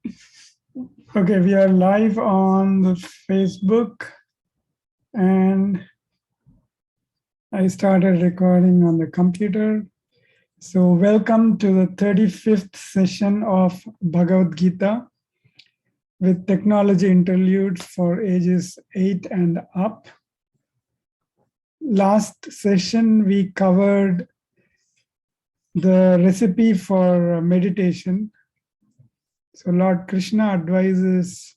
Okay, we are live on the Facebook and I started recording on the computer. So welcome to the 35th session of Bhagavad Gita with technology interludes for ages 8 and up. Last session, we covered the recipe for meditation. So Lord Krishna advises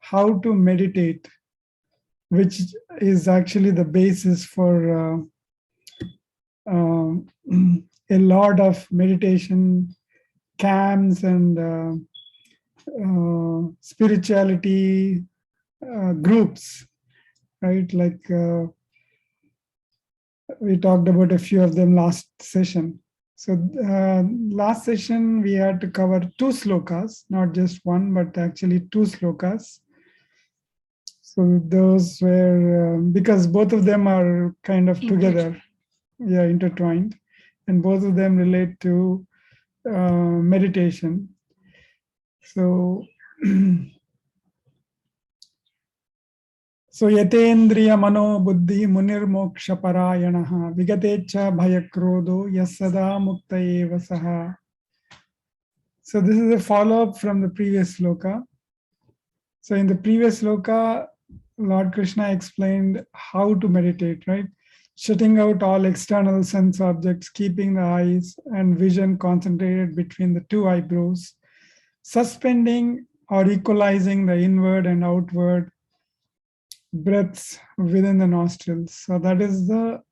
how to meditate, which is actually the basis for a lot of meditation camps and spirituality groups, right? Like we talked about a few of them last session. So last session we had to cover 2 slokas, not just one, but actually 2 slokas. So those were, because both of them are kind of together, intertwined, and both of them relate to meditation. So, yatendriya-mano-buddhir munir-moksha parayanaha vigatecha bhayakrodo yasada mukta eva saha. So this is a follow-up from the previous sloka. So in the previous sloka, Lord Krishna explained how to meditate, right? Shutting out all external sense objects, keeping the eyes and vision concentrated between the 2 eyebrows, suspending or equalizing the inward and outward breaths within the nostrils. So that is the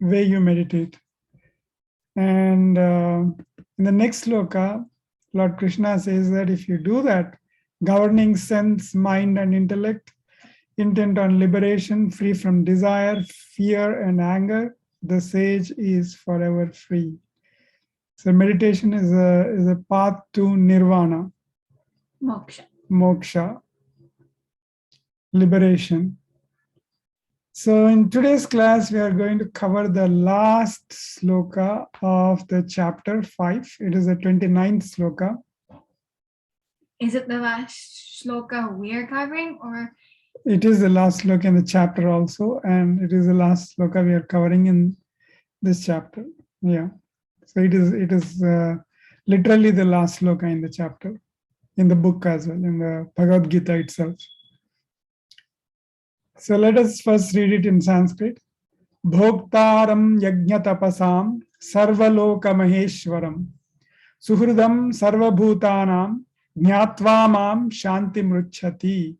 way you meditate. And in the next sloka, Lord Krishna says that if you do that, governing sense, mind, and intellect, intent on liberation, free from desire, fear, and anger, the sage is forever free. So meditation is a path to nirvana, moksha, liberation. So in today's class, we are going to cover the last sloka of the chapter 5. It is the 29th sloka. Is it the last sloka we are covering, or? It is the last sloka in the chapter also, and it is the last sloka we are covering in this chapter. Yeah. So it is literally the last sloka in the chapter, in the book as well, in the Bhagavad Gita itself. So let us first read it in Sanskrit. Bhoktaram yajna-tapasam sarvaloka maheshwaram suhridam sarvabhutanam jnatva mam shanti mruchati.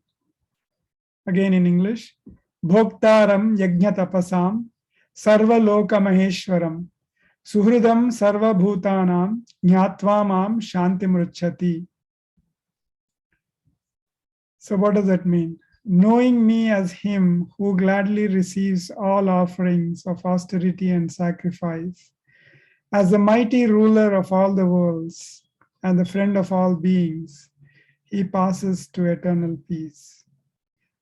Again in English. Bhoktaram yajna-tapasam sarvaloka maheshwaram suhridam sarvabhutanam jnatva mam shanti mruchati. So what does that mean? Knowing me as him who gladly receives all offerings of austerity and sacrifice, as the mighty ruler of all the worlds and the friend of all beings, he passes to eternal peace.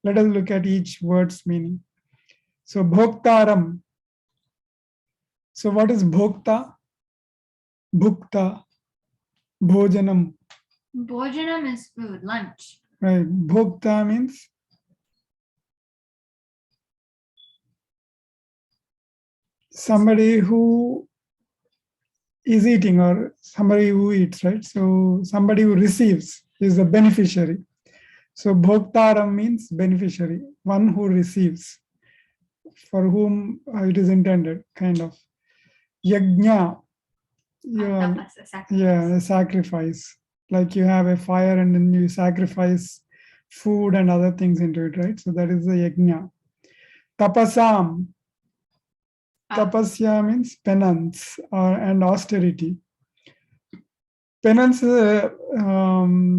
Let us look at each word's meaning. So bhoktaram. So what is bhokta? Bhukta. Bhojanam. Bhojanam is food, lunch. Right. Bhokta means somebody who is eating or somebody who eats, right? So somebody who receives is a beneficiary. So bhoktaram means beneficiary, one who receives, for whom it is intended, kind of. Yajna, a sacrifice. Like you have a fire and then you sacrifice food and other things into it, right? So that is the yajna. Tapasam. Tapasya means penance and austerity. Penance is a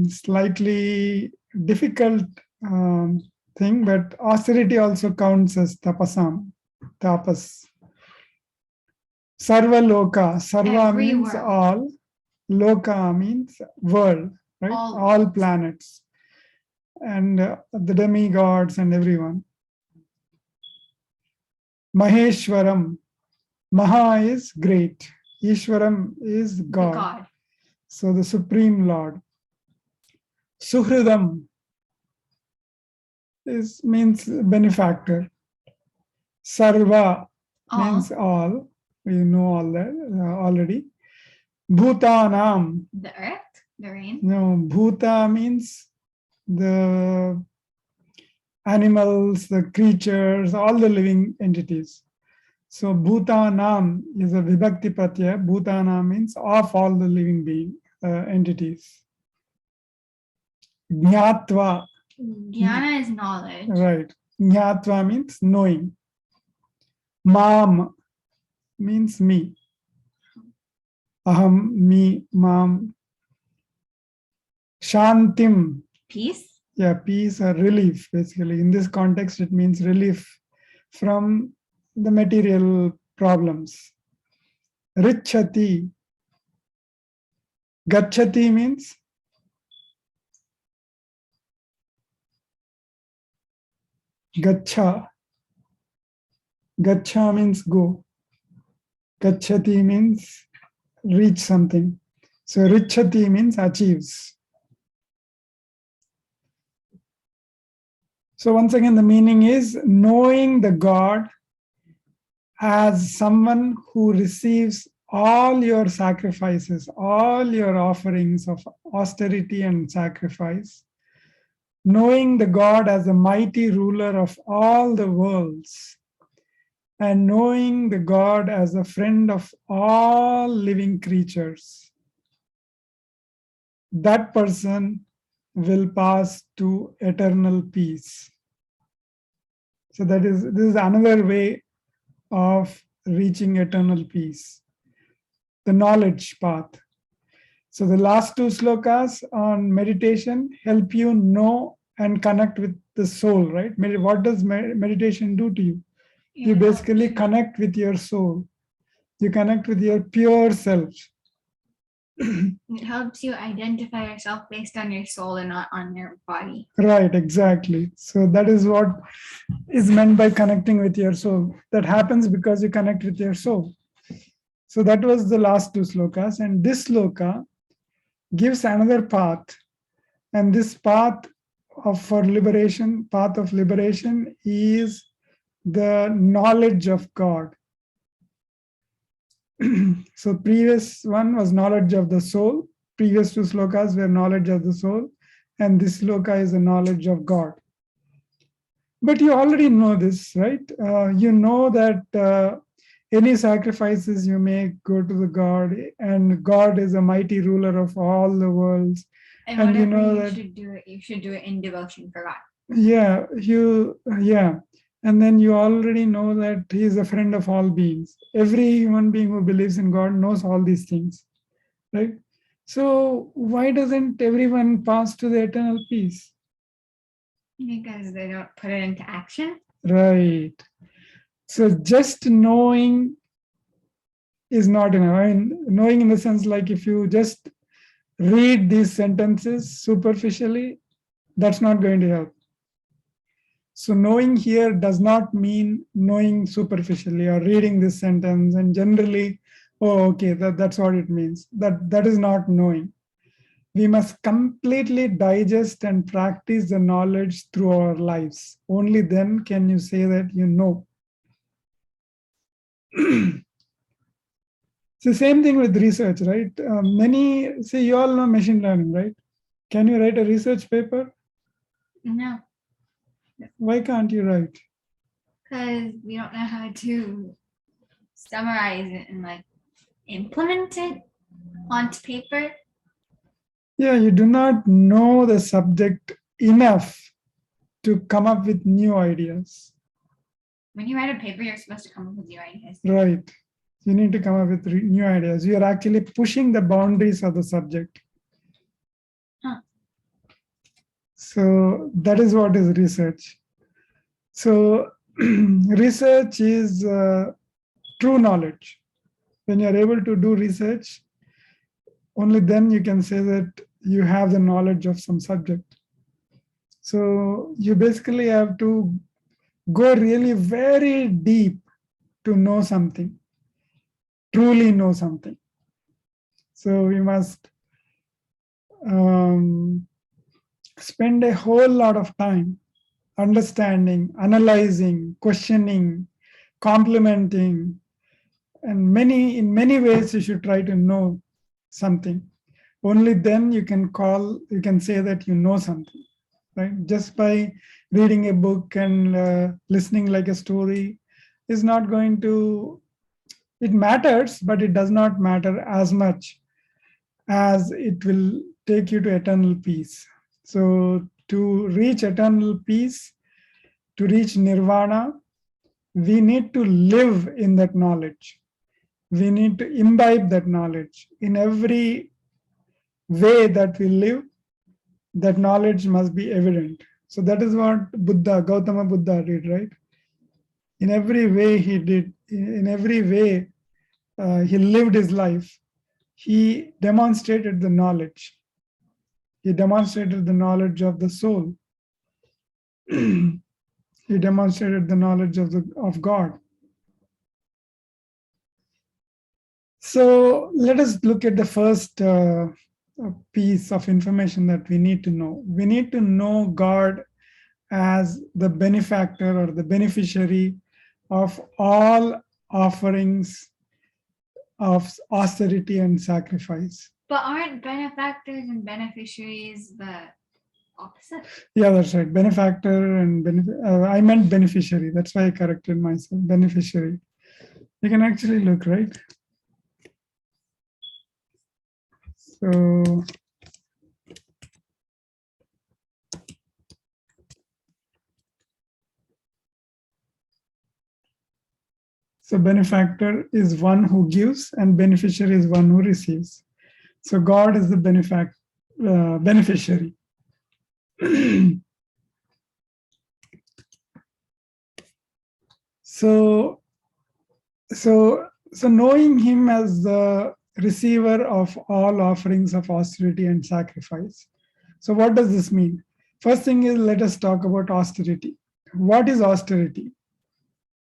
slightly difficult thing, but austerity also counts as tapasam, tapas. Sarva loka, sarva Every means world. all, loka means world, right? All planets and the demigods and everyone. Maheshwaram. Maha is great. Ishwaram is God. So the Supreme Lord. Suhridam means benefactor. Sarva means all. We know all that already. Bhutanam. The earth, the rain. No, Bhuta means the animals, the creatures, all the living entities. So Bhutanam is a Vibhakti Pratyaya. Bhutanam means of all the living being entities. Jnatva. Jnana is knowledge. Right. Jnatva means knowing. Mam means me. Aham, me, mam. Shantim. Peace. Yeah, peace or relief, basically. In this context, it means relief from the material problems. Richati. Gachati means gacha. Gacha means go. Gachati means reach something. So richati means achieves. So once again, the meaning is knowing the God as someone who receives all your sacrifices, all your offerings of austerity and sacrifice, knowing the God as a mighty ruler of all the worlds, and knowing the God as a friend of all living creatures. That person will pass to eternal peace. So this is another way of reaching eternal peace, the knowledge path. So the last two slokas on meditation help you know and connect with the soul, right? What does meditation do to you? You basically connect with your soul. You connect with your pure self. It helps you identify yourself based on your soul and not on your body. Right, exactly. So that is what is meant by connecting with your soul. That happens because you connect with your soul. So that was the last two slokas. And this sloka gives another path. And this path of liberation is the knowledge of God. So previous one was knowledge of the soul. Previous two slokas were knowledge of the soul. And this sloka is the knowledge of God. But you already know this, right? You know that any sacrifices you make go to the God, and God is a mighty ruler of all the worlds. And you know that you should do it in devotion for God. Yeah, and then you already know that he is a friend of all beings. Every human being who believes in God knows all these things, right? So why doesn't everyone pass to the eternal peace? Because they don't put it into action. Right. So just knowing is not enough. I mean, knowing in the sense like if you just read these sentences superficially, that's not going to help. So knowing here does not mean knowing superficially or reading this sentence and generally, oh, okay, that's what it means. That is not knowing. We must completely digest and practice the knowledge through our lives. Only then can you say that you know. It's the same thing with research, right? You all know machine learning, right? Can you write a research paper? No. Why can't you write? Because we don't know how to summarize it and implement it onto paper. Yeah, you do not know the subject enough to come up with new ideas. When you write a paper, you're supposed to come up with new ideas. Right. You need to come up with new ideas. You are actually pushing the boundaries of the subject. Huh. So that is what is research. So research is true knowledge. When you are able to do research, only then you can say that you have the knowledge of some subject. So you basically have to go really very deep to know something, truly know something. So we must spend a whole lot of time understanding, analyzing, questioning, complementing, and in many ways you should try to know something. Only then you can say that you know something, right? Just by reading a book and listening like a story is not going to, it matters, but it does not matter as much as it will take you to eternal peace. So to reach eternal peace, to reach nirvana, we need to live in that knowledge. We need to imbibe that knowledge. In every way that we live, that knowledge must be evident. So that is what Gautama Buddha did, right? In every way he did, in every way he lived his life, he demonstrated the knowledge. He demonstrated the knowledge of the soul. He demonstrated the knowledge of God. So let us look at the first piece of information that we need to know. We need to know God as the benefactor or the beneficiary of all offerings of austerity and sacrifice. But aren't benefactors and beneficiaries the opposite? Yeah, that's right. Benefactor and I meant beneficiary. That's why I corrected myself. Beneficiary. You can actually look, right? So benefactor is one who gives and beneficiary is one who receives. So God is the beneficiary. So knowing him as the receiver of all offerings of austerity and sacrifice. So what does this mean? First thing is, let us talk about austerity. What is austerity?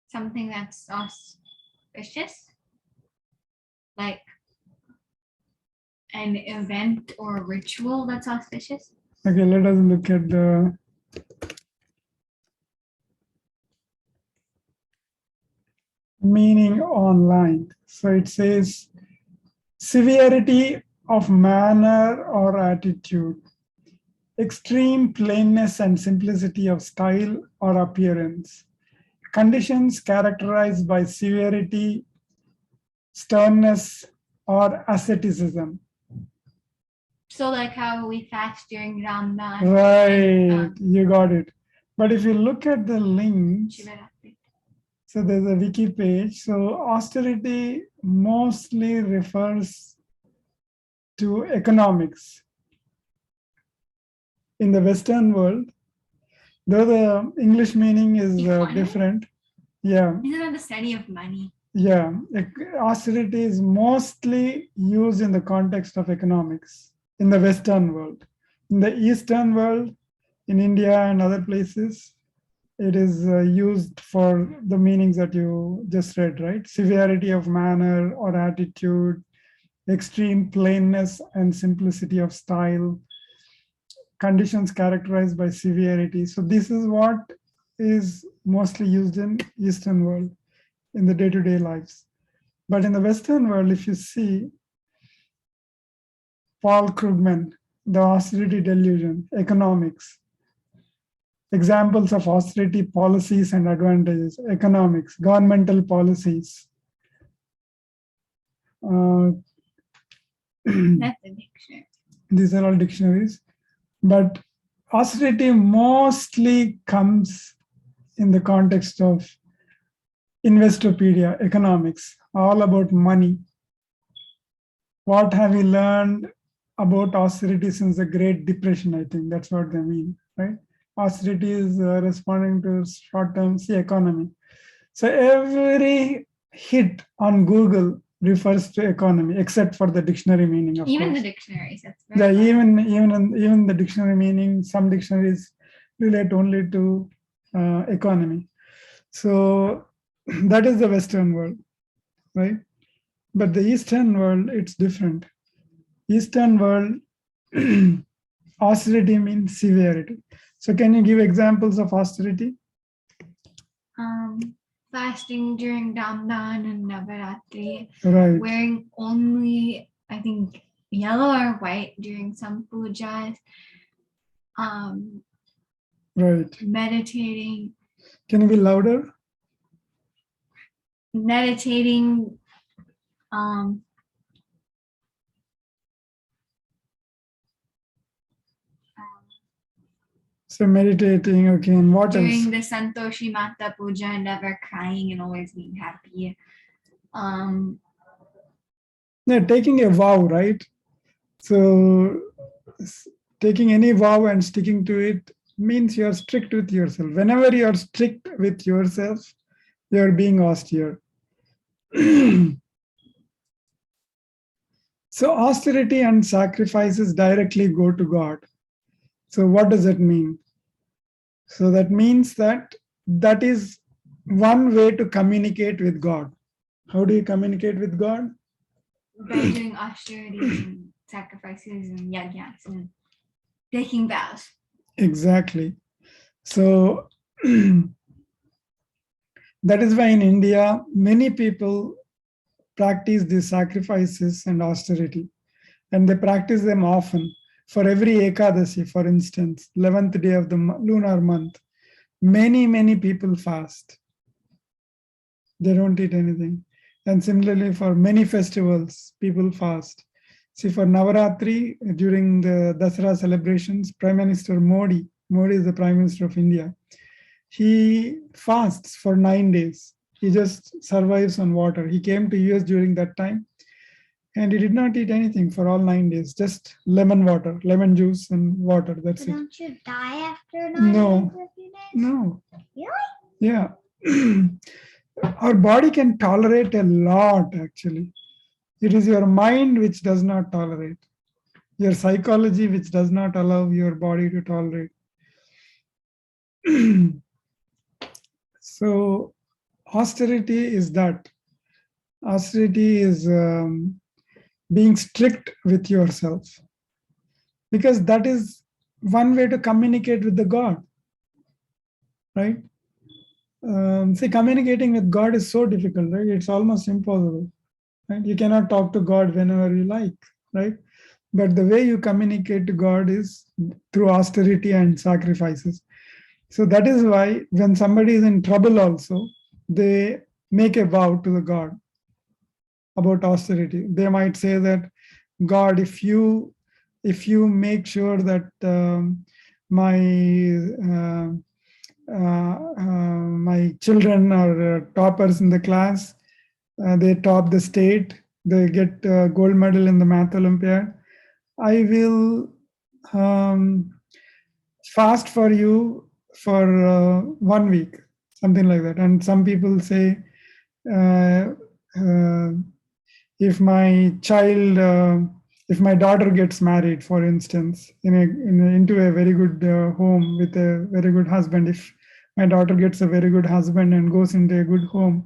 Something that's auspicious, like an event or ritual that's auspicious. Okay, let us look at the meaning online. So it says severity of manner or attitude, extreme plainness and simplicity of style or appearance, conditions characterized by severity, sternness, or asceticism. So like how we fast during Ramadan. Right, you got it. But if you look at the links, so there's a wiki page. So austerity mostly refers to economics. In the Western world, though the English meaning is different. Yeah. Isn't that the study of money? Yeah. Austerity is mostly used in the context of economics in the Western world. In the Eastern world, in India and other places, it is used for the meanings that you just read, right? Severity of manner or attitude, extreme plainness and simplicity of style, conditions characterized by severity. So this is what is mostly used in Eastern world in the day-to-day lives. But in the Western world, if you see Paul Krugman, the austerity delusion, economics, examples of austerity policies and advantages, economics, governmental policies. That's a dictionary. These are all dictionaries. But austerity mostly comes in the context of Investopedia, economics, all about money. What have we learned about austerity since the Great Depression? I think that's what they mean, right? Austerity is responding to short-term economy. So every hit on Google refers to economy, except for the dictionary meaning. Of even course. The dictionaries. That's very even the dictionary meaning. Some dictionaries relate only to economy. So that is the Western world, right? But the Eastern world, it's different. Eastern world Austerity means severity. So can you give examples of austerity? Fasting during Ramadan and Navaratri. Right. Wearing only, I think, yellow or white during some pujas. Right. Meditating. Can you be louder? Meditating. So meditating, okay, and what During else? the Santoshi Mata Puja, never crying and always being happy. Yeah, taking a vow, right? So taking any vow and sticking to it means you're strict with yourself. Whenever you're strict with yourself, you're being austere. So austerity and sacrifices directly go to God. So what does that mean? So that means that that is one way to communicate with God. How do you communicate with God? By doing austerities and sacrifices and yajnas and taking vows. Exactly. So that is why in India, many people practice these sacrifices and austerity, and they practice them often. For every Ekadasi, for instance, 11th day of the lunar month, many people fast. They don't eat anything. And similarly, for many festivals, people fast. See, for Navaratri, during the Dasara celebrations, Prime Minister Modi is the Prime Minister of India, he fasts for 9 days. He just survives on water. He came to US during that time, and he did not eat anything for all 9 days, just lemon water, lemon juice and water. That's it. Don't you die after 9 No. days or a few days? No. Really? Yeah. Our body can tolerate a lot, actually. It is your mind which does not tolerate, your psychology which does not allow your body to tolerate. So, austerity is that. Austerity is being strict with yourself, because that is one way to communicate with the God, right? See, communicating with God is so difficult, right? It's almost impossible. Right? You cannot talk to God whenever you like, right? But the way you communicate to God is through austerity and sacrifices. So that is why when somebody is in trouble also, they make a vow to the God about austerity. They might say that, God, if you make sure that my my children are toppers in the class, they top the state, they get a gold medal in the math Olympiad, I will fast for you for 1 week, something like that. And some people say, uh, uh, if my child, if my daughter gets married, for instance, into a very good home with a very good husband, if my daughter gets a very good husband and goes into a good home,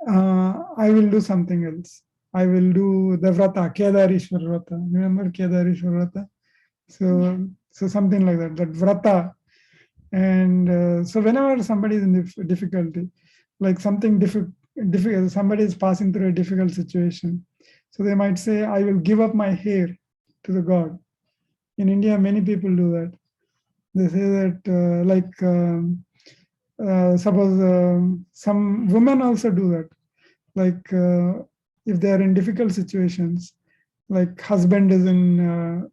I will do something else. I will do the vrata, Kedarishwar vrata. Remember Kedarishwar vrata? So something like that, that vrata. And so whenever somebody is in difficulty, like something difficult, somebody is passing through a difficult situation, so they might say, I will give up my hair to the God. In India, many people do that. They say that, suppose some women also do that. Like if they are in difficult situations, like husband is in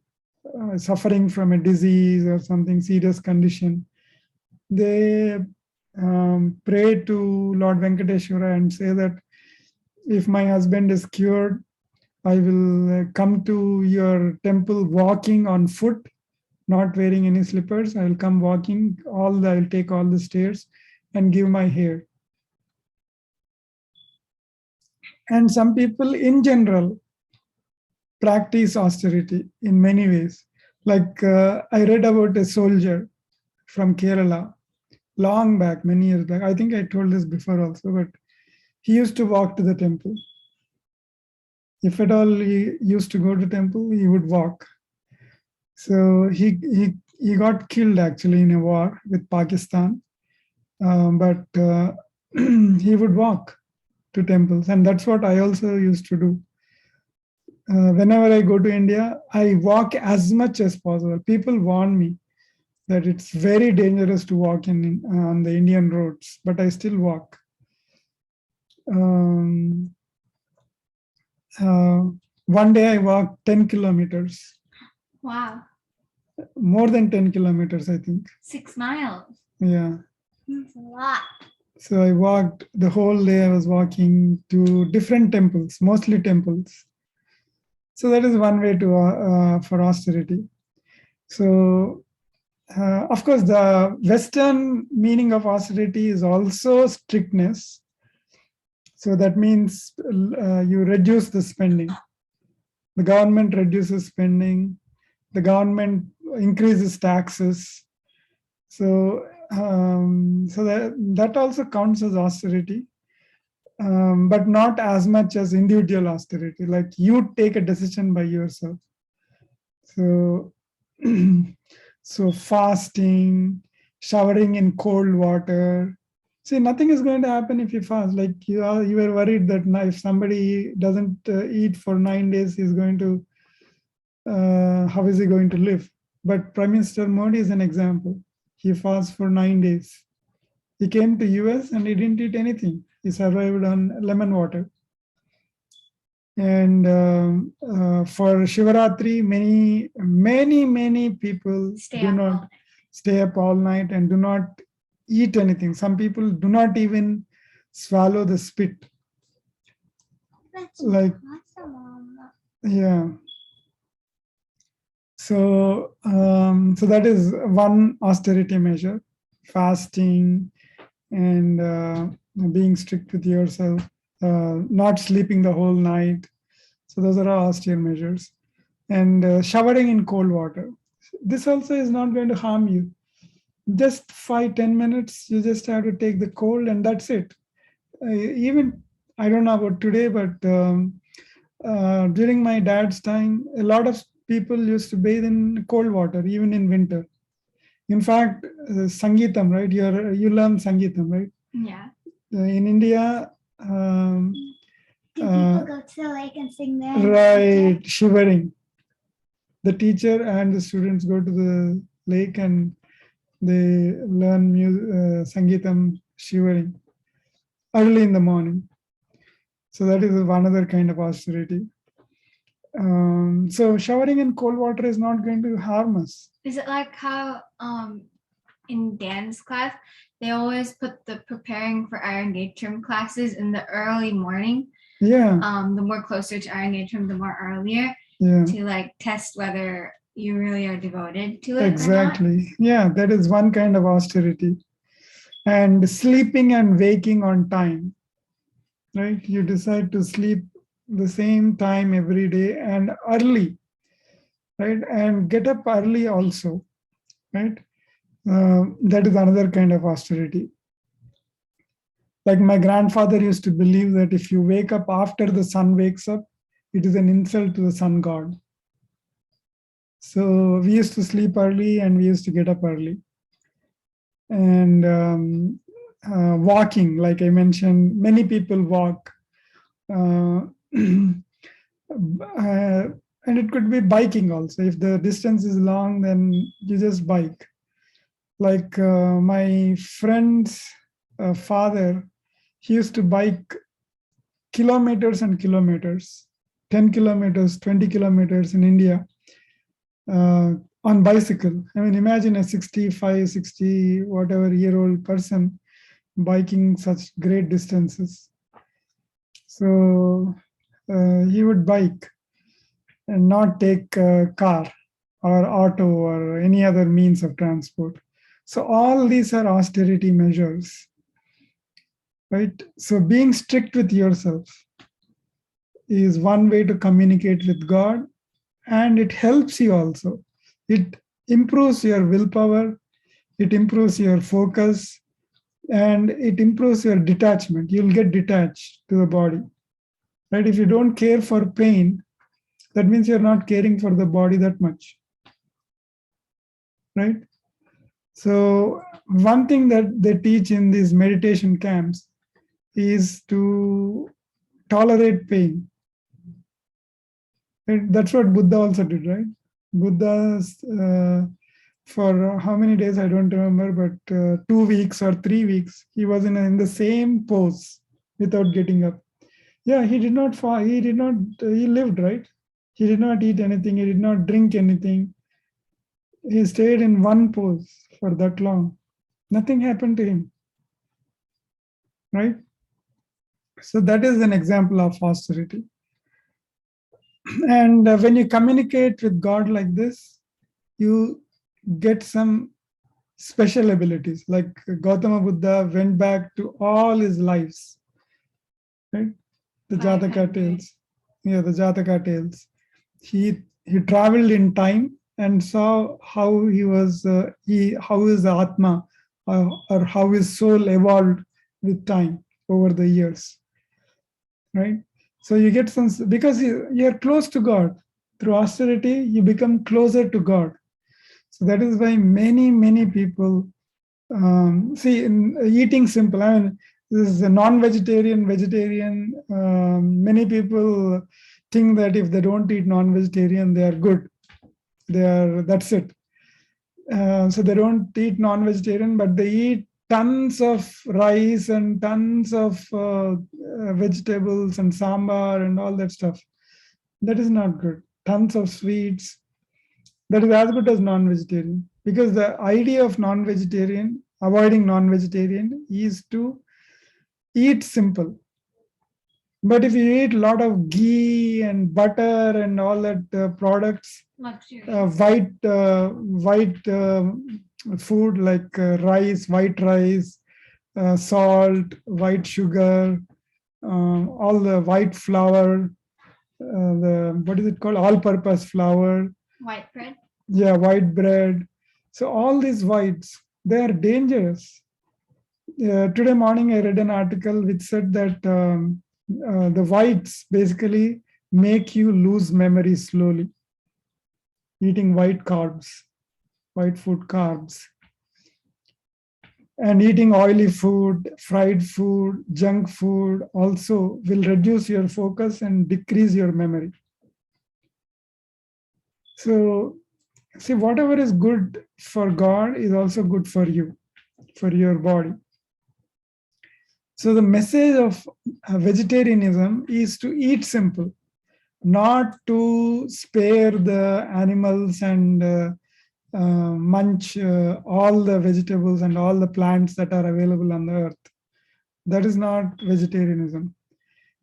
suffering from a disease or something serious condition, they pray to Lord Venkateshwara and say that, if my husband is cured, I will come to your temple walking on foot, not wearing any slippers. I will come walking I will take all the stairs and give my hair. And some people in general practice austerity in many ways. Like I read about a soldier from Kerala long back, many years back. I think I told this before also, but he used to walk to the temple. If at all he used to go to temple, he would walk. So he got killed actually in a war with Pakistan, but he would walk to temples, and that's what I also used to do. Whenever I go to India, I walk as much as possible. People warn me that it's very dangerous to walk on the Indian roads, but I still walk. One day I walked 10 kilometers. Wow. More than 10 kilometers, I think. 6 miles. Yeah. That's a lot. So I walked the whole day. I was walking to different temples, mostly temples. So that is one way to for austerity. So of course, the Western meaning of austerity is also strictness. So that means you reduce the spending. The government reduces spending. The government increases taxes. So that also counts as austerity, but not as much as individual austerity. Like you take a decision by yourself. So so fasting, showering in cold water. See, nothing is going to happen if you fast. Like you were worried that if somebody doesn't eat for 9 days, he's going to how is he going to live? But Prime Minister Modi is an example. He fasted for 9 days. He came to US and he didn't eat anything. He survived on lemon water. And for Shivaratri, many people do not stay up all night and do not eat anything. Some people do not even swallow the spit. That's like, awesome. Yeah. So that is one austerity measure: fasting and being strict with yourself, not sleeping the whole night. So those are all austere measures. And showering in cold water. This also is not going to harm you. Just 5-10 minutes, you just have to take the cold and that's it. Even, I don't know about today, but during my dad's time, a lot of people used to bathe in cold water, even in winter. In fact, Sangeetam, right? You learn Sangeetam, right? Yeah. In India, Do people go to the lake and sing there? Right, shivering. The teacher and the students go to the lake and they learn Sangeetam shivering early in the morning. So that is another kind of austerity. So showering in cold water is not going to harm us. Is it like how in dance class they always put the preparing for Iron Gatrum classes in the early morning? Yeah. The more closer to Iron Gatrum, the more earlier. Yeah. To like test whether you really are devoted to it. Exactly. Yeah, that is one kind of austerity. And sleeping and waking on time. Right? You decide to sleep the same time every day and early, right? And get up early also, right? That is another kind of austerity. Like my grandfather used to believe that if you wake up after the sun wakes up, it is an insult to the sun god. So we used to sleep early and we used to get up early. And walking, like I mentioned, many people walk. And it could be biking also. If the distance is long, then you just bike. Like my friend's father, he used to bike kilometers and kilometers, 10 kilometers, 20 kilometers in India on bicycle. I mean, imagine a 65, 60, whatever year-old person biking such great distances. So he would bike and not take a car or auto or any other means of transport. So all these are austerity measures, right? So being strict with yourself is one way to communicate with God, and it helps you also. It improves your willpower, it improves your focus, and it improves your detachment. You'll get detached to the body, right? If you don't care for pain, that means you're not caring for the body that much. right? So one thing that they teach in these meditation camps is to tolerate pain. And that's what Buddha also did, right? Buddha, for how many days I don't remember, but 2 weeks or 3 weeks, he was in the same pose without getting up. Yeah, he did not fall. He did not. He lived, right? He did not eat anything. He did not drink anything. He stayed in one pose for that long. Nothing happened to him, right? So that is an example of austerity. And when you communicate with God like this, you get some special abilities. Like Gautama Buddha went back to all his lives, right? The Jataka tales. Yeah, the Jataka tales. He traveled in time and saw how how his Atma or how his soul evolved with time over the years, right? So you get some, because you're close to God. Through austerity, you become closer to God. So that is why many people see in eating simple. I mean, this is a non-vegetarian, vegetarian. Many people think that if they don't eat non-vegetarian, they are good. That's it. So they don't eat non-vegetarian, but they eat tons of rice and tons of vegetables and sambar and all that stuff. That is not good. Tons of sweets. That is as good as non-vegetarian. Because the idea of non-vegetarian, avoiding non-vegetarian, is to eat simple. But if you eat a lot of ghee and butter and all that products, white food like rice, white rice, salt, white sugar, all the white flour, what is it called? All-purpose flour. White bread. Yeah, white bread. So all these whites, they are dangerous. Today morning, I read an article which said that the whites basically make you lose memory slowly. Eating white carbs, white food carbs, and eating oily food, fried food, junk food also will reduce your focus and decrease your memory. So, see, whatever is good for God is also good for you, for your body. So the message of vegetarianism is to eat simple, not to spare the animals and munch all the vegetables and all the plants that are available on the earth. That is not vegetarianism.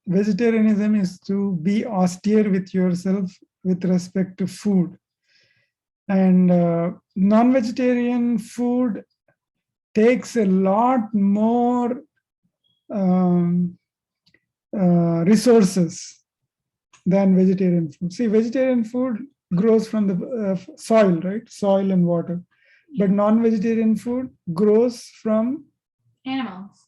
Vegetarianism is to be austere with yourself with respect to food. And non-vegetarian food takes a lot more resources than vegetarian food. See, vegetarian food grows from the soil, right? Soil and water. But non-vegetarian food grows from animals.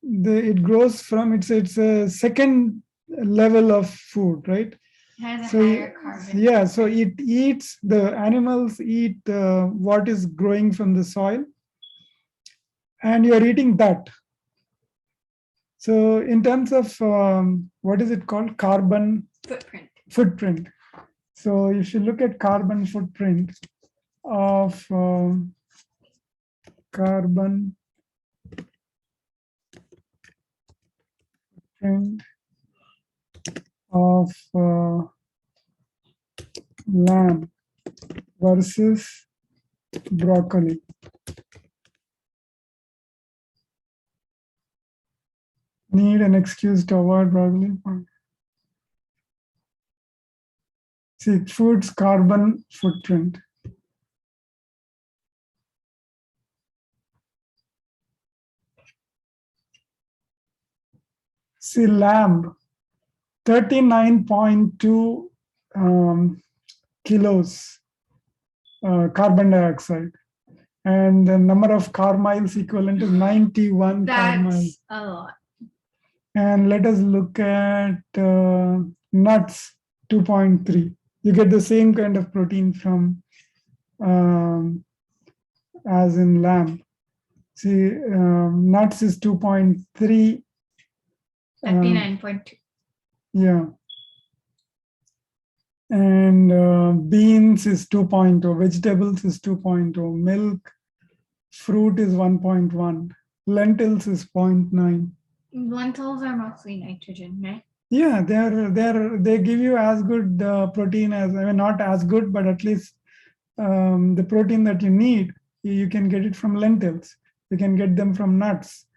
It grows from, it's a second level of food, right? It has a higher carbon. Yeah, so the animals eat what is growing from the soil, and you're eating that. So in terms of what is it called? Carbon footprint. So you should look at carbon footprint of carbon footprint of lamb versus broccoli. Need an excuse to avoid broccoli. See, food's carbon footprint. See, lamb, 39.2 kilos carbon dioxide. And the number of car miles equivalent to 91 car miles. That's a lot. And let us look at nuts, 2.3. You get the same kind of protein from as in lamb. See, nuts is 2.3. 59.2. Yeah. And beans is 2.0, vegetables is 2.0, milk, fruit is 1.1, lentils is 0.9. Lentils are mostly nitrogen, right? Yeah, they give you as good protein as, I mean, not as good, but at least the protein that you need, you can get it from lentils. You can get them from nuts.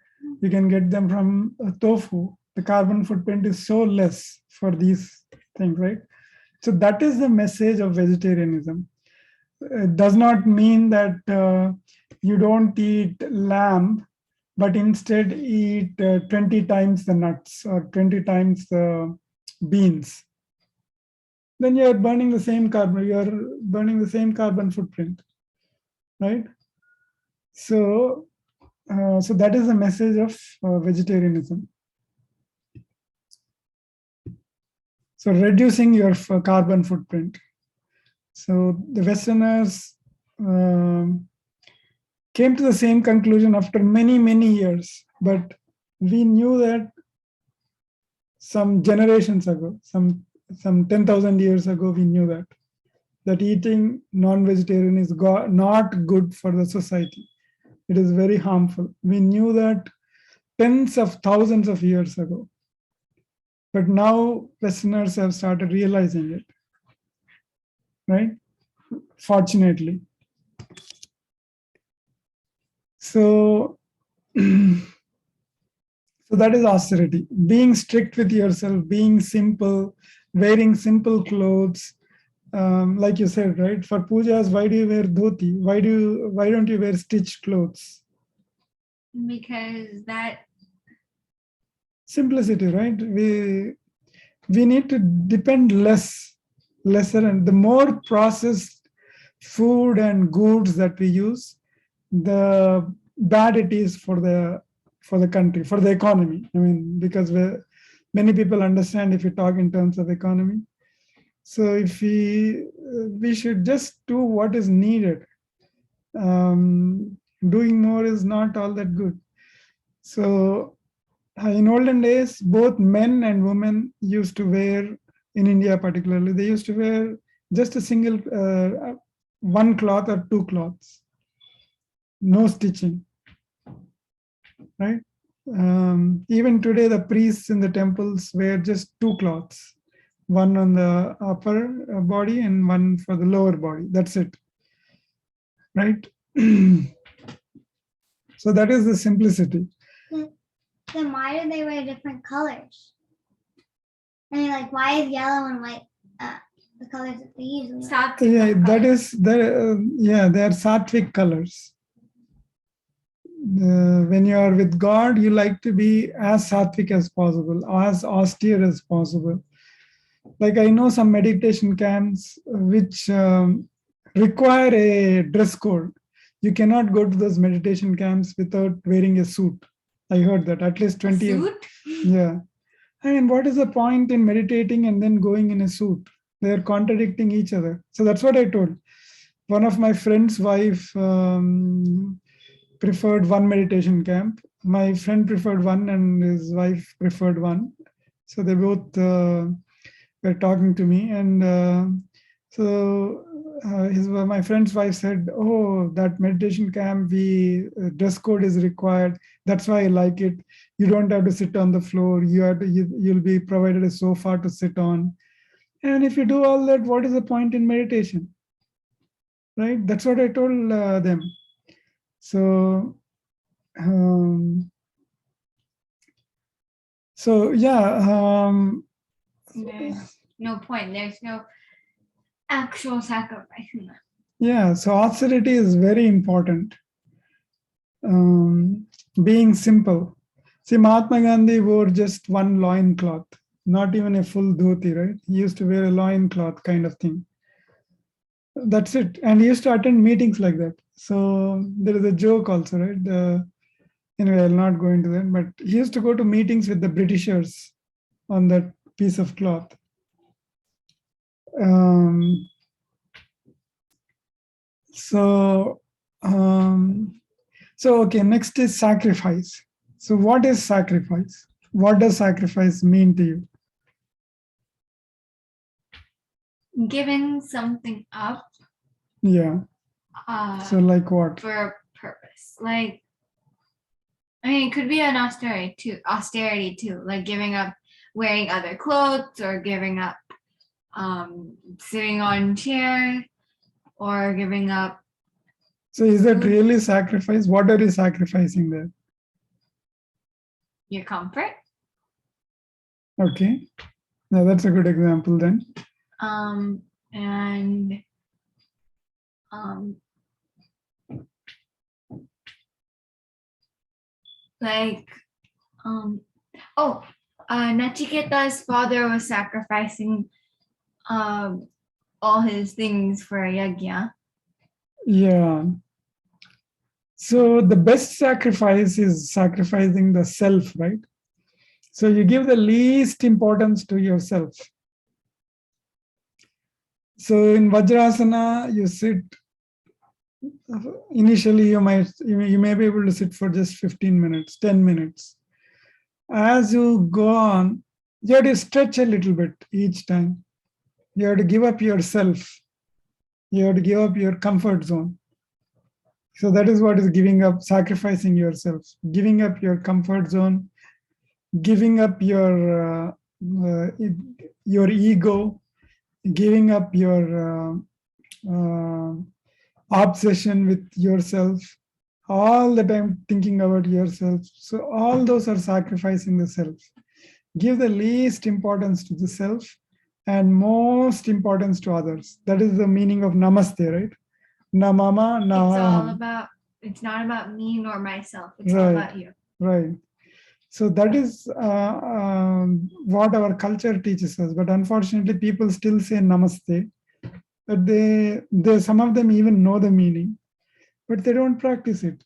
You can get them from tofu. The carbon footprint is so less for these things, right? So that is the message of vegetarianism. It does not mean that you don't eat lamb, but instead eat 20 times the nuts or 20 times the beans. Then you are burning the same carbon. You are burning the same carbon footprint, right? So, so that is the message of vegetarianism. So reducing your carbon footprint. So the Westerners came to the same conclusion after many, many years, but we knew that some generations ago, some 10,000 years ago, we knew that eating non-vegetarian is not good for the society. It is very harmful. We knew that tens of thousands of years ago. But now Westerners have started realizing it, right? Fortunately. So, so that is austerity. Being strict with yourself, being simple, wearing simple clothes. Like you said, right? For pujas, why do you wear dhoti? Why don't you wear stitched clothes? Because that Simplicity, right? We need to depend lesser, and the more processed food and goods that we use, the bad it is for the country, for the economy. I mean, because many people understand if you talk in terms of economy. So if we should just do what is needed. Doing more is not all that good. So in olden days, both men and women used to wear, in India particularly, they used to wear just a single, one cloth or two cloths, no stitching, right? Even today, the priests in the temples wear just two cloths, one on the upper body and one for the lower body. That's it, right? So that is the simplicity. Then why do they wear different colors? I mean, like, why is yellow and white the colors that they usually wear? stop. Yeah, that is yeah, they are sattvic colors. When you are with God, you like to be as sattvic as possible, as austere as possible. Like I know some meditation camps which require a dress code. You cannot go to those meditation camps without wearing a suit. I heard that at least 20 years. Suit? Yeah. I mean, what is the point in meditating and then going in a suit? They are contradicting each other. So that's what I told. One of my friend's wife preferred one meditation camp. My friend preferred one and his wife preferred one. So they both were talking to me. And my friend's wife said, "Oh, that meditation camp, dress code is required. That's why I like it. You don't have to sit on the floor. You'll be provided a sofa to sit on. And if you do all that, what is the point in meditation?" Right? That's what I told them. So, yeah. There's no point. There's no actual sacrifice in that. Yeah, so austerity is very important. Being simple. See, Mahatma Gandhi wore just one loin cloth, not even a full dhoti, right? He used to wear a loin cloth kind of thing. That's it. And he used to attend meetings like that. So there is a joke also, right? Anyway, I'll not go into that, but he used to go to meetings with the Britishers on that piece of cloth. So So, okay, next is sacrifice. So, what is sacrifice? What does sacrifice mean to you? Giving something up Yeah. So, like what? for a purpose. Like, I mean, it could be an austerity too, like giving up wearing other clothes or giving up sitting on chair or giving up. So, is that really sacrifice? What are you sacrificing there? Your comfort. Okay. Now, that's a good example then. And like Nachiketa's father was sacrificing all his things for a yajna. Yeah. So the best sacrifice is sacrificing the self, right? So you give the least importance to yourself. So in Vajrasana, you sit. Initially, you may be able to sit for just 15 minutes, 10 minutes. As you go on, you have to stretch a little bit each time. You have to give up yourself. You have to give up your comfort zone. So that is what is giving up, sacrificing yourself, giving up your comfort zone, giving up your ego, giving up your obsession with yourself, all the time thinking about yourself. So all those are sacrificing the self. Give the least importance to the self and most importance to others. That is the meaning of namaste, right? Na mama, na It's all aham. about, it's not about me nor myself. It's Right. all about you. Right. So that is what our culture teaches us. But unfortunately, people still say namaste. But they some of them even know the meaning, but they don't practice it.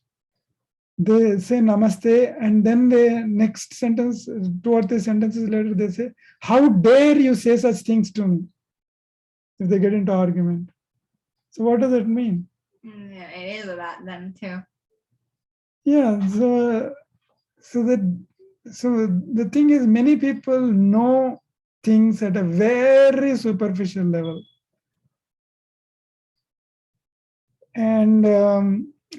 They say namaste, and then the next sentence, 2 or 3 sentences later, they say, "How dare you say such things to me?" If they get into argument. So what does it mean? Yeah, it is about them too. Yeah. So the thing is, many people know things at a very superficial level, and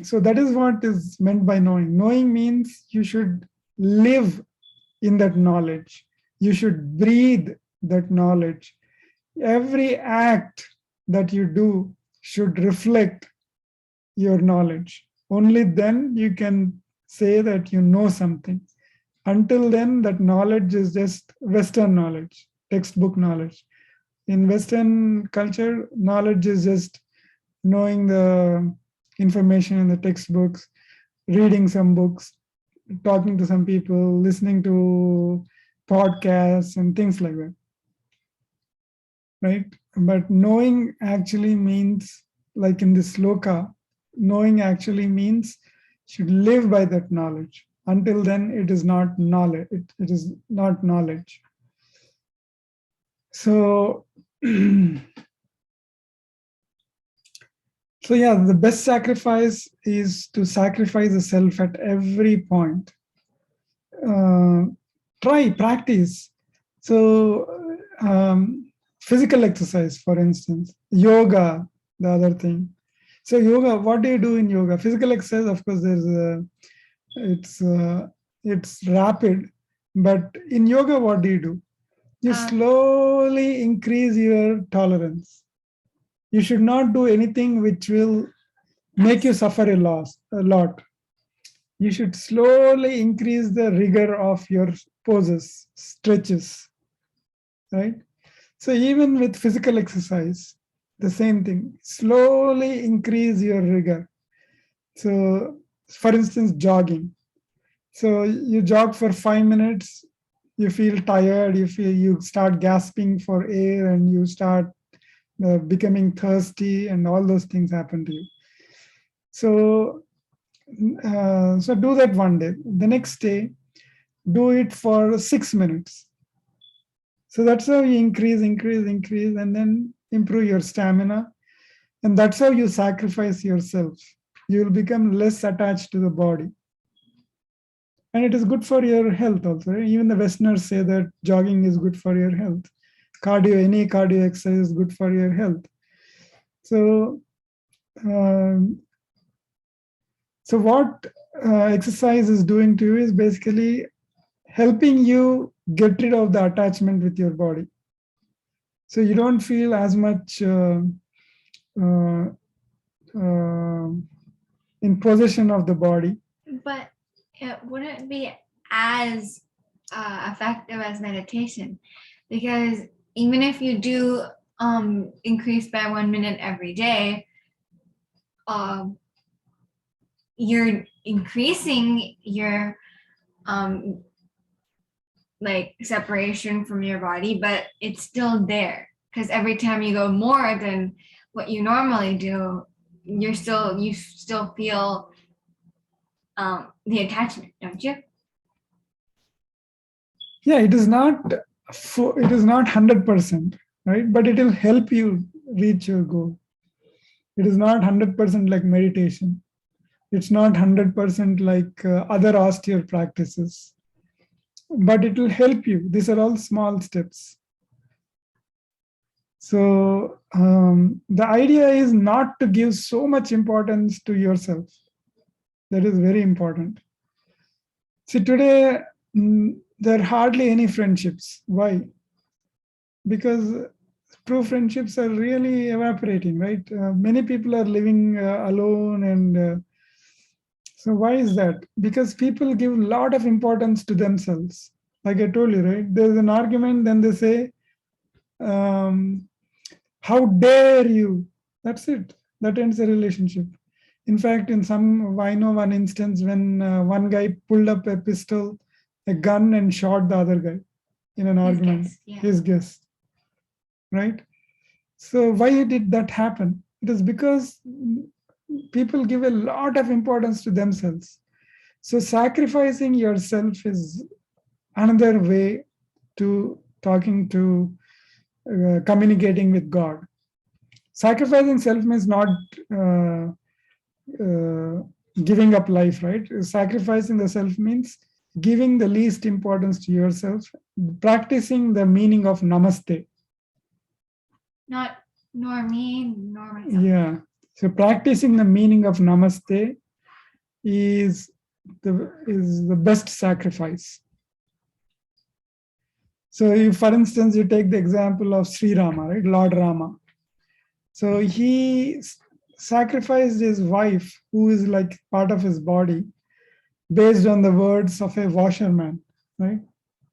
so that is what is meant by knowing. Knowing means you should live in that knowledge. You should breathe that knowledge. Every act that you do should reflect your knowledge. Only then you can say that you know something. Until then, that knowledge is just Western knowledge, textbook knowledge. In Western culture, knowledge is just knowing the information in the textbooks, reading some books, talking to some people, listening to podcasts and things like that. Right? But knowing actually means, like in this sloka, knowing actually means should live by that knowledge. Until then, it is not knowledge. It is not knowledge. So, so yeah, the best sacrifice is to sacrifice the self at every point. Practice. So, physical exercise, for instance, yoga, the other thing. So, yoga, what do you do in yoga? Physical exercise, of course, it's rapid, but in yoga, what do? You slowly increase your tolerance. You should not do anything which will make you suffer a lot. You should slowly increase the rigor of your poses, stretches, right? So even with physical exercise, the same thing. Slowly increase your rigor. So, for instance, jogging. So you jog for 5 minutes, you feel tired, you start gasping for air, and you start becoming thirsty, and all those things happen to you. So, so do that one day. The next day, do it for 6 minutes. So that's how you increase, and then improve your stamina. And that's how you sacrifice yourself. You will become less attached to the body. And it is good for your health also. Right? Even the Westerners say that jogging is good for your health. Any cardio exercise is good for your health. So, so what exercise is doing to you is basically helping you get rid of the attachment with your body. So you don't feel as much in possession of the body. But it wouldn't be as effective as meditation, because even if you do increase by 1 minute every day, you're increasing your like separation from your body, but it's still there, because every time you go more than what you normally do, you still feel the attachment, don't you? Yeah, it is not 100%, right? But it will help you reach your goal. It is not 100% like meditation. It's not 100% like other austere practices, but it will help you. These are all small steps. So the idea is not to give so much importance to yourself. That is very important. See, today there are hardly any friendships. Why? Because true friendships are really evaporating, right? Many people are living alone, and so why is that? Because people give a lot of importance to themselves. Like I told you, right? There's an argument, then they say, how dare you? That's it. That ends the relationship. In fact, I know one instance when one guy pulled up a pistol, a gun, and shot the other guy in an argument. His guest. Right? So why did that happen? It is because people give a lot of importance to themselves. So sacrificing yourself is another way to communicating with God. Sacrificing self means not giving up life, right? Sacrificing the self means giving the least importance to yourself, practicing the meaning of namaste. Not nor me, nor myself. Yeah. So practicing the meaning of namaste is the best sacrifice. So if, for instance, you take the example of Sri Rama, right? Lord Rama. So he sacrificed his wife, who is like part of his body, based on the words of a washerman, right?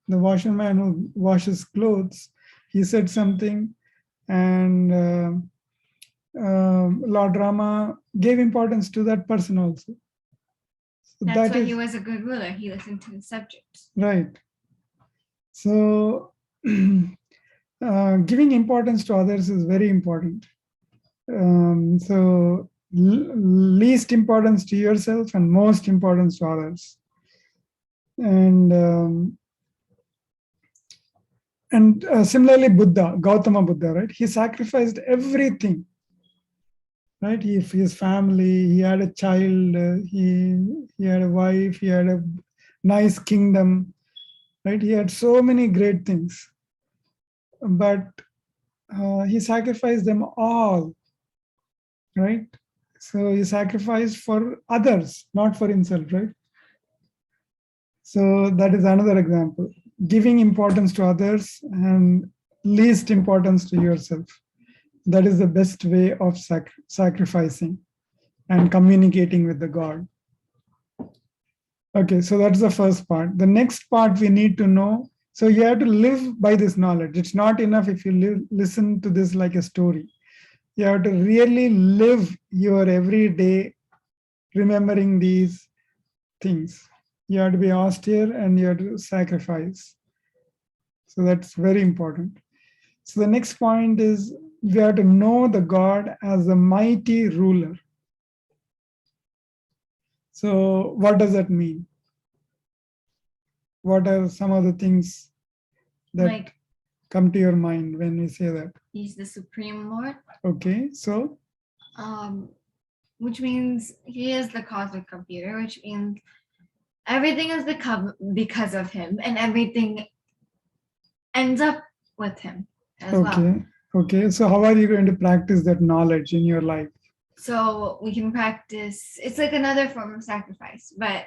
The washerman who washes clothes, he said something, and Lord Rama gave importance to that person also. So That's why he was a good ruler. He listened to his subjects. Right. So giving importance to others is very important. So least importance to yourself and most importance to others. And similarly, Gautama Buddha, right? He sacrificed everything, right? His family, he had a child, he had a wife, he had a nice kingdom, right? He had so many great things, but he sacrificed them all, right? So he sacrificed for others, not for himself, right? So that is another example. Giving importance to others and least importance to yourself. That is the best way of sacrificing and communicating with the God. Okay, so that's the first part. The next part we need to know. So you have to live by this knowledge. It's not enough if you listen to this like a story. You have to really live your everyday remembering these things. You have to be austere and you have to sacrifice. So that's very important. So the next point is we have to know the God as a mighty ruler. So what does that mean? What are some of the things that come to your mind when we say that? He's the Supreme Lord. Okay, so which means he is the cosmic computer, which means everything is because of him, and everything ends up with him as well. Okay. Okay. So how are you going to practice that knowledge in your life? So we can practice, it's like another form of sacrifice, but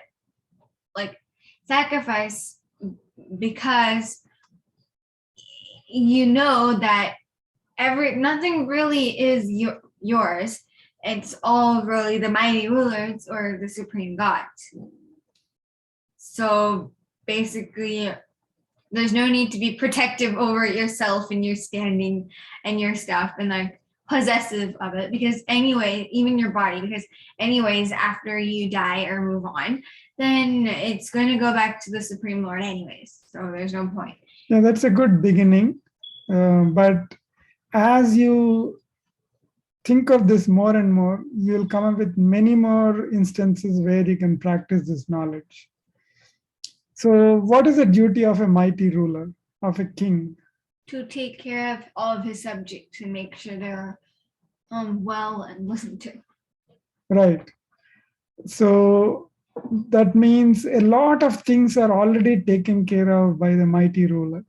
like sacrifice because you know that nothing really is yours. It's all really the mighty rulers or the supreme gods. So basically, there's no need to be protective over yourself and your standing and your stuff and like possessive of it, because anyway, even your body, because anyways, after you die or move on, then it's going to go back to the Supreme Lord anyways. So there's no point. Yeah, that's a good beginning. But as you think of this more and more, you'll come up with many more instances where you can practice this knowledge. So what is the duty of a mighty ruler, of a king? To take care of all of his subjects and make sure they're well and listened to. Right. So that means a lot of things are already taken care of by the mighty ruler,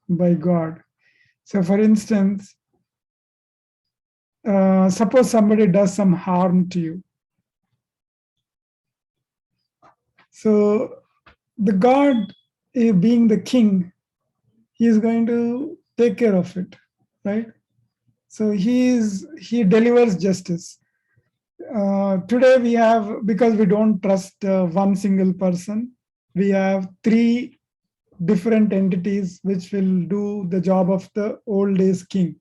by God. So for instance, suppose somebody does some harm to you. So the God, being the king, he is going to take care of it, right? So he delivers justice. Today we have, because we don't trust one single person, we have three different entities which will do the job of the old days king.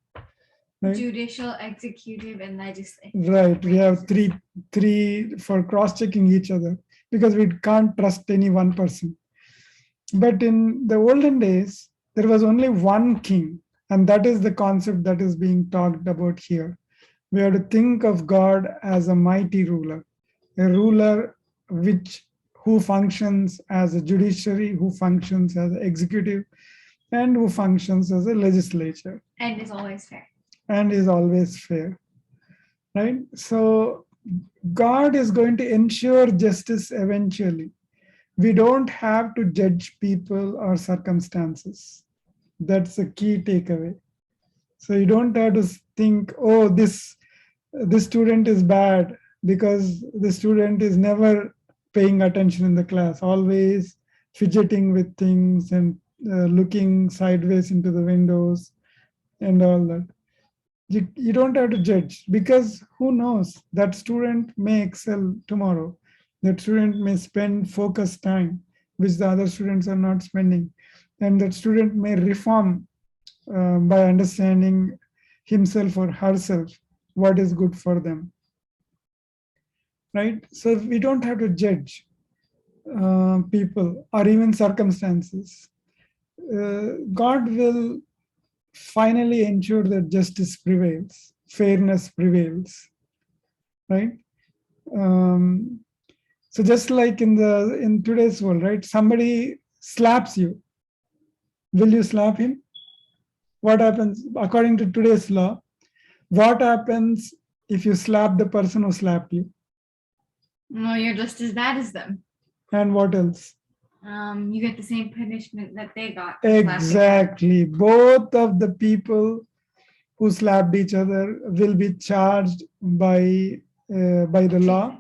Right? Judicial, executive, and legislative. Right. We have three for cross-checking each other because we can't trust any one person. But in the olden days, there was only one king, and that is the concept that is being talked about here. We have to think of God as a mighty ruler, a ruler who functions as a judiciary, who functions as an executive, and who functions as a legislature. And is always fair. And is always fair, right? So God is going to ensure justice eventually. We don't have to judge people or circumstances. That's a key takeaway. So you don't have to think, oh, this student is bad because the student is never paying attention in the class, always fidgeting with things and looking sideways into the windows and all that. You don't have to judge, because who knows, that student may excel tomorrow. That student may spend focused time, which the other students are not spending. And that student may reform by understanding himself or herself what is good for them. Right? So we don't have to judge people or even circumstances. God will finally ensure that justice prevails, fairness prevails, right? So just like in today's world, right? Somebody slaps you. Will you slap him? What happens according to today's law? What happens if you slap the person who slapped you? No, you're just as bad as them. And what else? You get the same punishment that they got. Exactly. Both of the people who slapped each other will be charged by the law.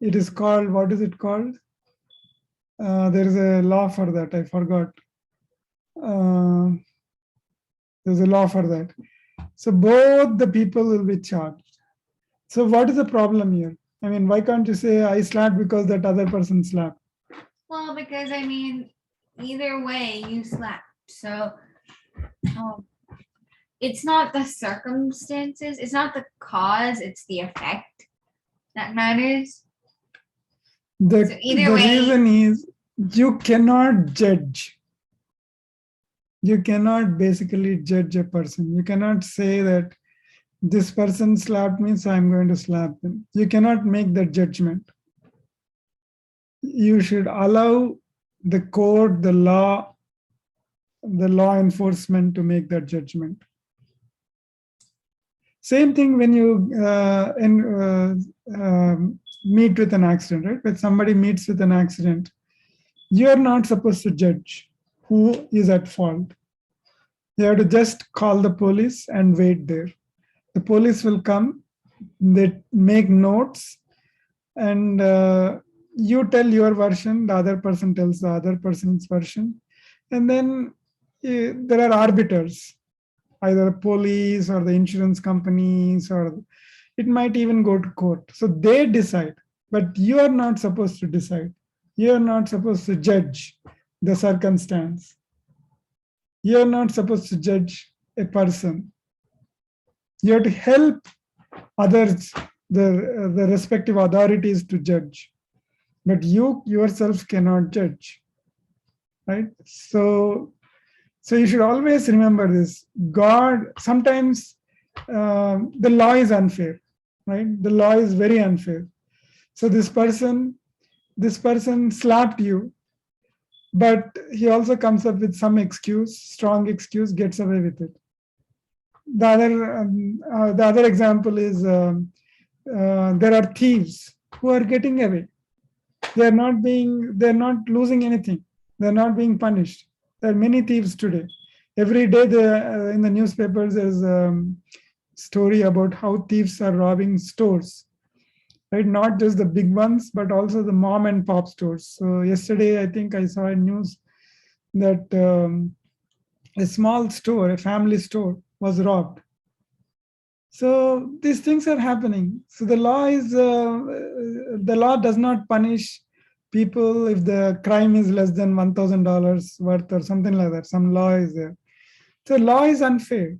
It is called, what is it called? There is a law for that. I forgot. There's a law for that. So both the people will be charged. So what is the problem here? I mean, why can't you say I slapped because that other person slapped? Well, because I mean, either way you slapped. So it's not the circumstances, it's not the cause, it's the effect that matters. The reason is you cannot judge. You cannot basically judge a person. You cannot say that this person slapped me, so I'm going to slap him. You cannot make that judgment. You should allow the court, the law enforcement to make that judgment. Same thing when you meet with an accident, right? When somebody meets with an accident, you are not supposed to judge who is at fault. You have to just call the police and wait there. The police will come, they make notes, and you tell your version, the other person tells the other person's version. And then there are arbiters, either police or the insurance companies, or it might even go to court. So they decide, but you are not supposed to decide. You are not supposed to judge the circumstance. You are not supposed to judge a person. You have to help others, the respective authorities to judge. But you yourself cannot judge, right? So you should always remember this. God, sometimes the law is unfair, right? The law is very unfair. So this person slapped you, but he also comes up with some excuse, strong excuse, gets away with it. The other example is there are thieves who are getting away. They're not losing anything. They're not being punished. There are many thieves today. Every day in the newspapers there's a story about how thieves are robbing stores, right? Not just the big ones, but also the mom and pop stores. So yesterday, I think I saw a news that a small store, a family store, was robbed. So these things are happening. So the law does not punish people if the crime is less than $1,000 worth or something like that. Some law is there. So law is unfair.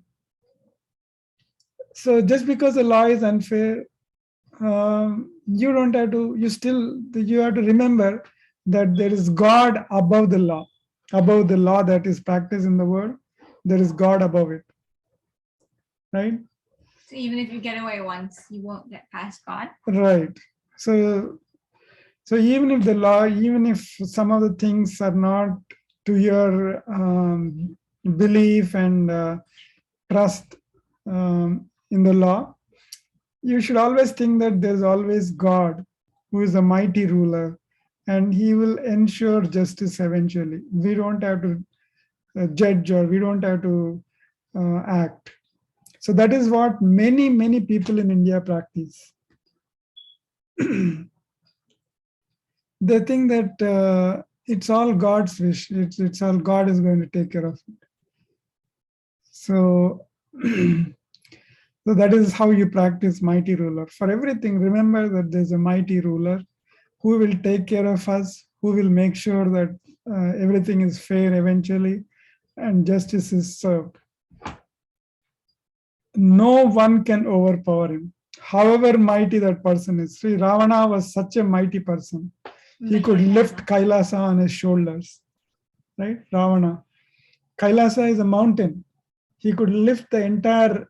So just because the law is unfair, you don't have to. You have to remember that there is God above the law that is practiced in the world. There is God above it, right? So even if you get away once, you won't get past God. Right. So even if the law, even if some of the things are not to your belief and trust in the law, you should always think that there's always God who is a mighty ruler, and he will ensure justice eventually. We don't have to judge, or we don't have to act. So that is what many, many people in India practice. They think that it's all God's wish. It's all God is going to take care of it. So, so that is how you practice mighty ruler. For everything, remember that there's a mighty ruler who will take care of us, who will make sure that everything is fair eventually and justice is served. No one can overpower him, however mighty that person is. Sri Ravana was such a mighty person. He could lift Kailasa on his shoulders, right? Ravana. Kailasa is a mountain. He could lift the entire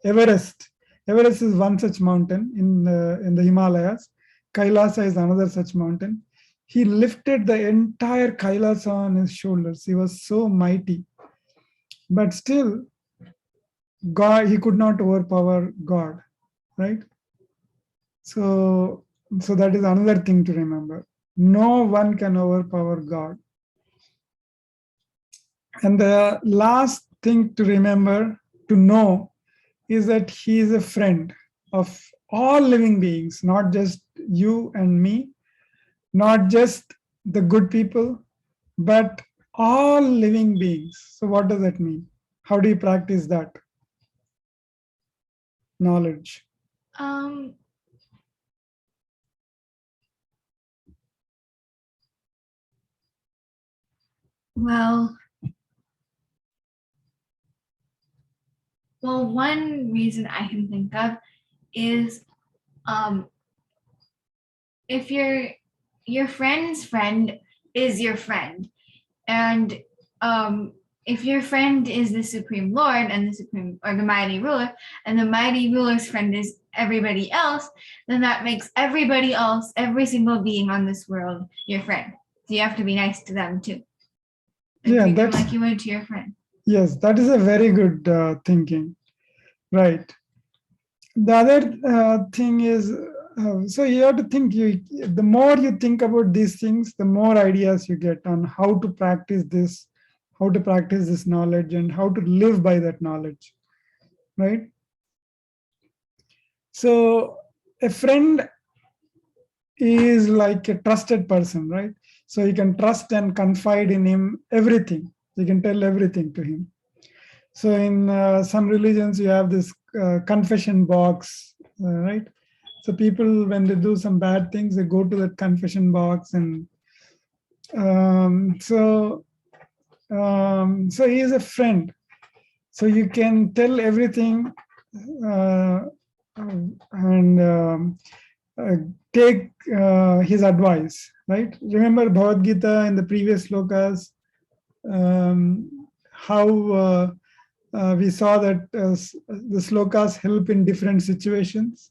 Everest. Everest is one such mountain in the Himalayas. Kailasa is another such mountain. He lifted the entire Kailasa on his shoulders. He was so mighty. But still, God, he could not overpower God, right? So that is another thing to remember. No one can overpower God. And the last thing to remember, to know, is that he is a friend of all living beings, not just you and me, not just the good people, but all living beings. So what does that mean? How do you practice that? Knowledge. Well, one reason I can think of is if your friend's friend is your friend, and if your friend is the Supreme Lord and the mighty ruler, and the mighty ruler's friend is everybody else, then that makes everybody else, every single being on this world, your friend. So you have to be nice to them too. And treat them like you would to your friend. Yes, that is a very good thinking. Right. the other thing is, so you have to think, the more you think about these things, the more ideas you get on how to practice this knowledge and how to live by that knowledge, right? So a friend is like a trusted person, right? So you can trust and confide in him everything. You can tell everything to him. So in some religions, you have this confession box, right? So people, when they do some bad things, they go to that confession box, and so he is a friend. So you can tell everything and take his advice, right? Remember Bhagavad Gita in the previous slokas, how we saw that the slokas help in different situations.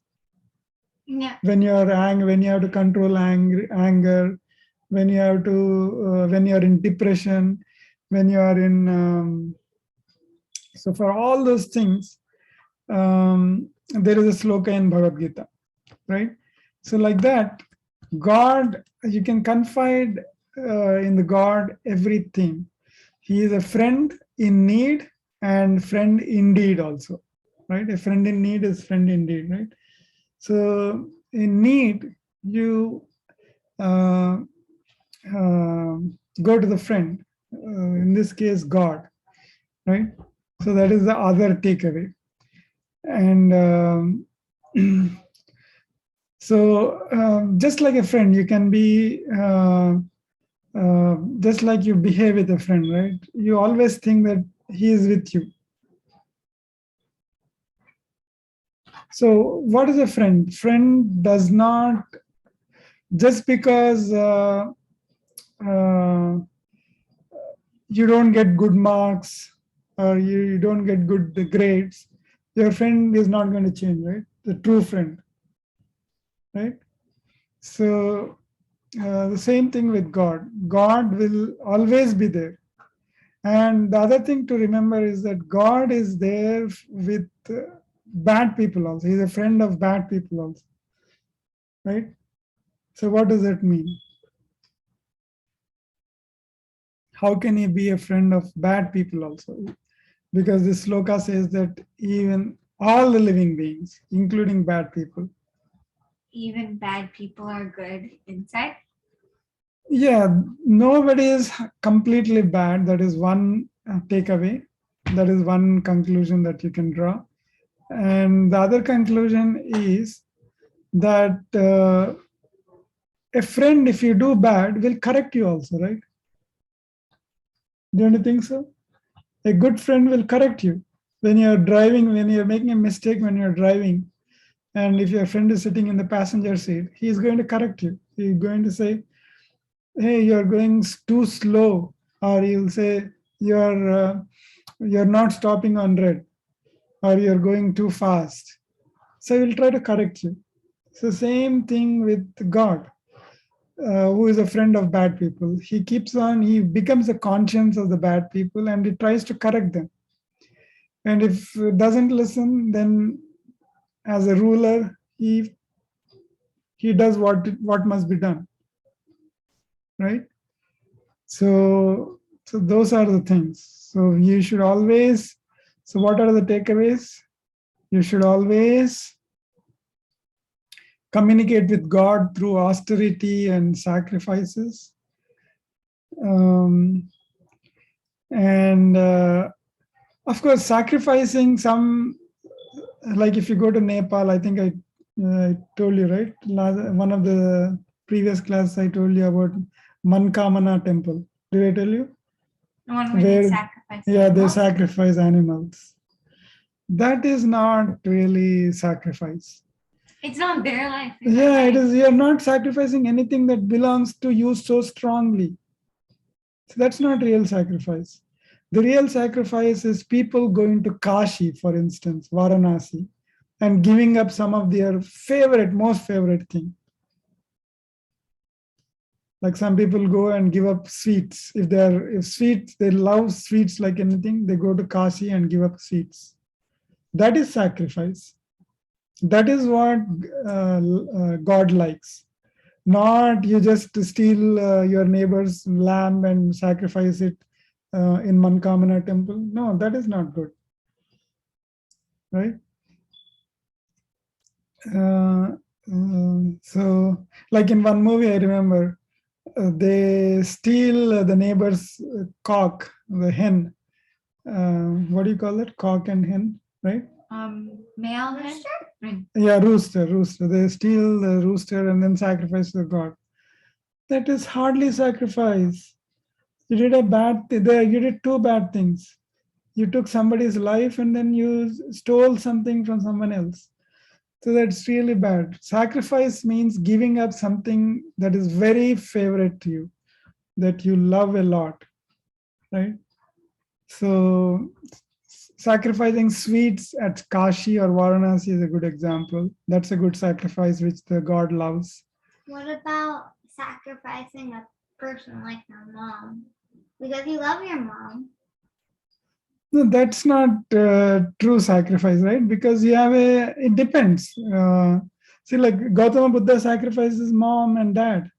Yeah. When you're angry, when you have to control anger, when you have to, when you're in depression, when you are in, so for all those things, there is a sloka in Bhagavad Gita, right? So like that, God, you can confide in the God everything. He is a friend in need and friend indeed also, right? A friend in need is friend indeed, right? So in need, you uh, go to the friend, in this case, God, right? So that is the other takeaway. And so just like a friend, you can be, just like you behave with a friend, right? You always think that he is with you. So what is a friend? Friend does not, just because you don't get good marks or you don't get good grades, your friend is not going to change, right? The true friend, right? So the same thing with God. God will always be there. And the other thing to remember is that God is there with bad people also. He's a friend of bad people also, right? So what does that mean? How can he be a friend of bad people also? Because this sloka says that even all the living beings, including bad people. Even bad people are good inside. Yeah, nobody is completely bad. That is one takeaway. That is one conclusion that you can draw. And the other conclusion is that a friend, if you do bad, will correct you also, right? Don't you think so? A good friend will correct you. When you're driving, when you're making a mistake when you're driving, and if your friend is sitting in the passenger seat, he's going to correct you. He's going to say, hey, you're going too slow, or he'll say, you're not stopping on red, or you're going too fast. So he'll try to correct you. So same thing with God, who is a friend of bad people. He keeps on, he becomes a conscience of the bad people and he tries to correct them. And if it doesn't listen, then as a ruler, he does what must be done, right? So those are the things. So you should always, so what are the takeaways? You should always communicate with God through austerity and sacrifices. And of course, sacrificing some, like if you go to Nepal, I think I told you, right? One of the previous classes I told you about Mankamana temple. Did I tell you? The one where they sacrifice. Yeah, they animals? sacrifice animals. That is not really sacrifice. It's not their life. It's Yeah, not it life. is. You're not sacrificing anything that belongs to you so strongly. So that's not real sacrifice. The real sacrifice is people going to Kashi, for instance, Varanasi, and giving up some of their most favorite thing. Like some people go and give up sweets. If they love sweets like anything, they go to Kashi and give up sweets. That is sacrifice. That is what God likes. Not you just steal your neighbor's lamb and sacrifice it in Mankamana temple. No, that is not good. Right? So, like in one movie, I remember they steal the neighbor's cock, the hen. What do you call it? Cock and hen, right? Male hen? Yeah, rooster. They steal the rooster and then sacrifice to God. That is hardly sacrifice. You did a bad thing. You did two bad things. You took somebody's life and then you stole something from someone else. So that's really bad. Sacrifice means giving up something that is very favorite to you, that you love a lot, right? So sacrificing sweets at Kashi or Varanasi is a good example. That's a good sacrifice which the God loves. What about sacrificing a person like your mom? Because you love your mom. No, that's not true sacrifice, right? Because you have it depends. See, like Gautama Buddha sacrifices mom and dad.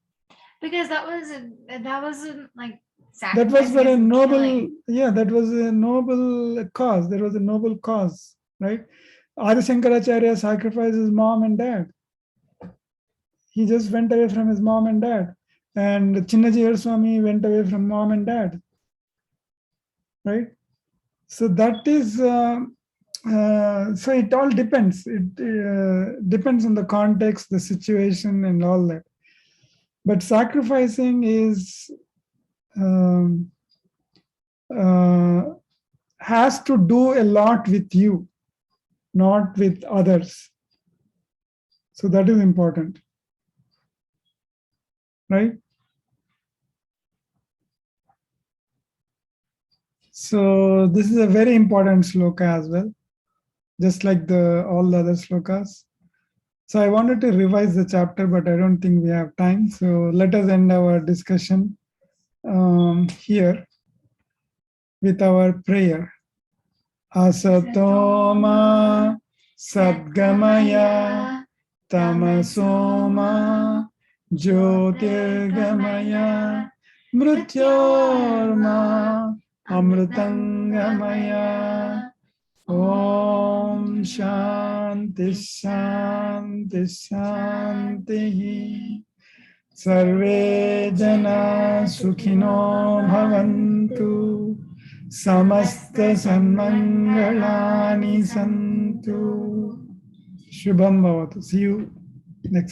Because that wasn't like That was for a sacrificing, noble, killing. yeah, that was a noble cause. There was a noble cause, right? Adi Shankaracharya sacrificed his mom and dad. He just went away from his mom and dad. And Chinnajiyar Swami went away from mom and dad, right? So that is, so it all depends. It depends on the context, the situation, and all that. But sacrificing is has to do a lot with you, not with others. So that is important, right? So this is a very important sloka as well, just like all the other slokas. So I wanted to revise the chapter, but I don't think we have time. So let us end our discussion here with our prayer. Asatoma Sadgamaya Tamasoma Jyotirgamaya Mrityorma Amritangamaya. Om Shanti Shanti Shanti. Sarve Jana Sukhino Bhavantu. Samasta Sanmangalani Santu. Shubham Bhavatu. See you next